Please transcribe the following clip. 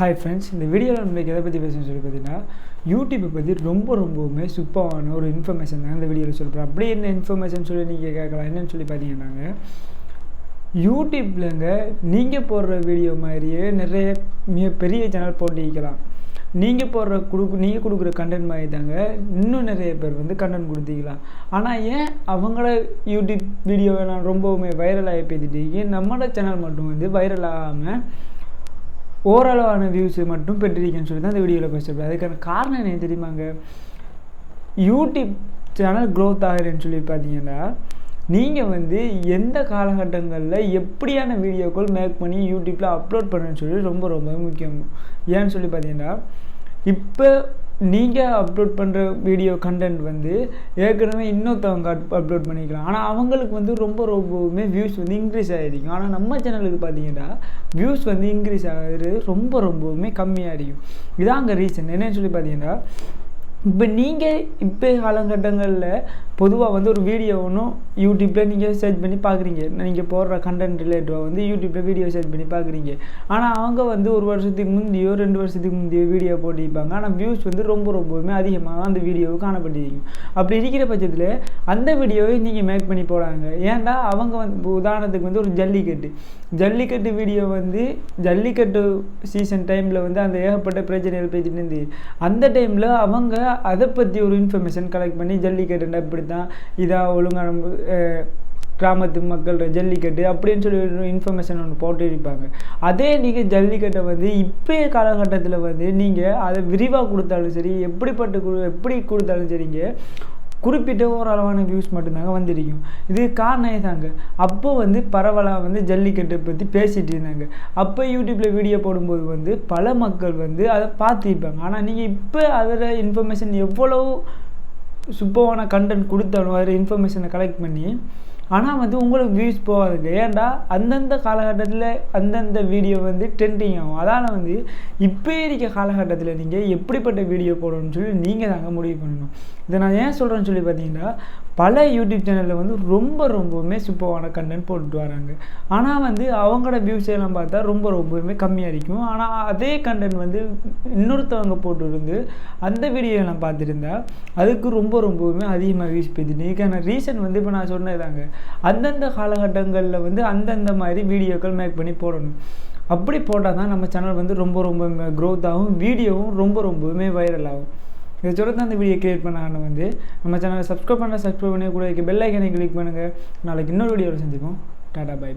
Hi friends, இந்த வீடியோவில் நம்ம எதை பற்றி பேசணும்னு சொல்லி பார்த்தீங்கன்னா யூடியூப்பை பற்றி ரொம்பவுமே சூப்பரான ஒரு இன்ஃபர்மேஷன் தான் இந்த வீடியோவில் சொல்கிறேன். அப்படியே என்ன இன்ஃபர்மேஷன் சொல்லி நீங்கள் கேட்கலாம். என்னென்னு சொல்லி பார்த்தீங்கன்னாங்க, யூடியூப்லங்க நீங்கள் போடுற வீடியோ மாதிரியே நிறைய மிகப்பெரிய சேனல் போட்டிக்கலாம். நீங்கள் கொடுக்குற கண்டென்ட் மாதிரி தாங்க இன்னும் நிறைய பேர் வந்து கண்டென்ட் கொடுத்திக்கலாம். ஆனால் ஏன் அவங்கள யூடியூப் வீடியோவை நான் ரொம்பவுமே வைரலாகி பேசிட்டு நம்மளோட சேனல் மட்டும் வந்து வைரல் ஆகாமல் ஓரளவான வியூஸை மட்டும் பெற்றிருக்கேன்னு சொல்லி தான் இந்த வீடியோவில் பேசுகிறேன். அதுக்கான காரணம் என்ன தெரியுமாங்க? யூடியூப் சேனல் க்ரோத் ஆகிறேன்னு சொல்லி பார்த்தீங்கன்னா, நீங்கள் வந்து எந்த காலகட்டங்களில் எப்படியான வீடியோக்கள் மேக் பண்ணி யூடியூப்பில் அப்லோட் பண்ணுன்னு சொல்லி ரொம்ப முக்கியம். ஏன்னு சொல்லி பார்த்தீங்கன்னா, இப்போ நீங்கள் அப்லோட் பண்ணுற வீடியோ கண்டென்ட் வந்து ஏற்கனவே இன்னொருத்தவங்க அப்லோட் பண்ணிக்கலாம். ஆனால் அவங்களுக்கு வந்து ரொம்பவுமே வியூஸ் வந்து இன்க்ரீஸ் ஆகிருக்கும். ஆனால் நம்ம சேனலுக்கு பார்த்தீங்கன்னா வியூஸ் வந்து இன்க்ரீஸ் ஆகிறது ரொம்பவுமே கம்மியாக இருக்கும். இதான் அங்கே ரீசன். என்னன்னு சொல்லி பார்த்தீங்கன்னா, இப்போ காலகட்டங்களில் பொதுவாக வந்து ஒரு வீடியோ ஒன்றும் யூடியூப்பில் நீங்கள் சர்ச் பண்ணி பார்க்குறீங்க. நீங்கள் போடுற கண்டென்ட் ரிலேட்டிவாக வந்து யூடியூப்பில் வீடியோ சர்ச் பண்ணி பார்க்குறீங்க. ஆனால் அவங்க வந்து ஒரு வருஷத்துக்கு முந்தையோ 2 வருஷத்துக்கு முந்தையோ வீடியோ போட்டிருப்பாங்க. ஆனால் வியூஸ் வந்து ரொம்பவுமே அதிகமாக அந்த வீடியோவுக்கு காணப்பட்டிருக்கும். அப்படி இருக்கிற பட்சத்தில் அந்த வீடியோவை நீங்கள் மேக் பண்ணி போடாங்க. ஏன்டா அவங்க வந்து உதாரணத்துக்கு வந்து ஒரு ஜல்லிக்கட்டு வீடியோ வந்து ஜல்லிக்கட்டு சீசன் டைமில் வந்து அந்த ஏகப்பட்ட பிரச்சனைகள் பேசிட்டு இருந்து அந்த டைமில் அவங்க அதை பற்றி ஒரு இன்ஃபர்மேஷன் கலெக்ட் பண்ணி ஜல்லிக்கட்டுன்னா இப்படி தான் இதாக ஒழுங்கான கிராமத்து மக்கள் ஜல்லிக்கட்டு அப்படின்னு சொல்லி ஒரு இன்ஃபர்மேஷன் ஒன்று போட்டிருப்பாங்க. அதே நீங்கள் ஜல்லிக்கட்டை வந்து இப்போய காலகட்டத்தில் வந்து நீங்கள் அதை விரிவாக கொடுத்தாலும் சரி, எப்படி கொடுத்தாலும் சரிங்க, குறிப்பிட்ட ஓரளவான வியூஸ் மட்டும்தாங்க வந்துருக்கும். இது காரணம் தாங்க. அப்போ வந்து பரவலாக வந்து ஜல்லிக்கட்டை பற்றி பேசிகிட்டு இருந்தாங்க. அப்போ யூடியூப்பில் வீடியோ போடும்போது வந்து பல மக்கள் வந்து அதை பார்த்துருப்பாங்க. ஆனால் நீங்கள் இப்போ அதில் இன்ஃபர்மேஷன் எவ்வளவு சூப்பரான கண்டென்ட் கொடுத்தாலும் அதில் இன்ஃபர்மேஷனை கலெக்ட் பண்ணி ஆனால் வந்து உங்களுக்கு வியூஸ் போகாதுங்க. ஏன்டா அந்தந்த காலகட்டத்தில் அந்தந்த வீடியோ வந்து ட்ரெண்டிங் ஆகும். அதனால் வந்து இப்போ இருக்க காலகட்டத்தில் நீங்கள் எப்படிப்பட்ட வீடியோ போடணும்னு சொல்லி நீங்கள் தாங்க முடிவு பண்ணணும். இதை நான் ஏன் சொல்கிறேன்னு சொல்லி பார்த்தீங்கன்னா, பல யூடியூப் சேனலில் வந்து ரொம்பவுமே சூப்பரான கண்டென்ட் போட்டுட்டு வராங்க. ஆனால் வந்து அவங்களோட வியூஸ் எல்லாம் பார்த்தா ரொம்பவுமே கம்மியாக இருக்கும். ஆனால் அதே கண்டென்ட் வந்து இன்னொருத்தவங்க போட்டுருந்து அந்த வீடியோ நான் பார்த்துருந்தா அதுக்கு ரொம்பவுமே அதிகமாக வியூஸ் போயிடுது. இதுக்கான ரீசன் வந்து இப்போ நான் சொன்னதாங்க, அந்தந்த காலகட்டங்களில் வந்து அந்தந்த மாதிரி வீடியோக்கள் மேக் பண்ணி போடணும். அப்படி போட்டால் தான் நம்ம சேனல் வந்து ரொம்ப க்ரோத் ஆகும், வீடியோவும் ரொம்பவுமே வைரல் ஆகும். இதை சொல்ல தான் அந்த வீடியோ கிரியேட் பண்ண வந்து நம்ம சேனலை சப்ஸ்கிரைப் பண்ணி கூட பெல் ஐக்கனை கிளிக் பண்ணுங்கள். நாளைக்கு இன்னொரு வீடியோவில் சந்திப்போம். டாடா, பை.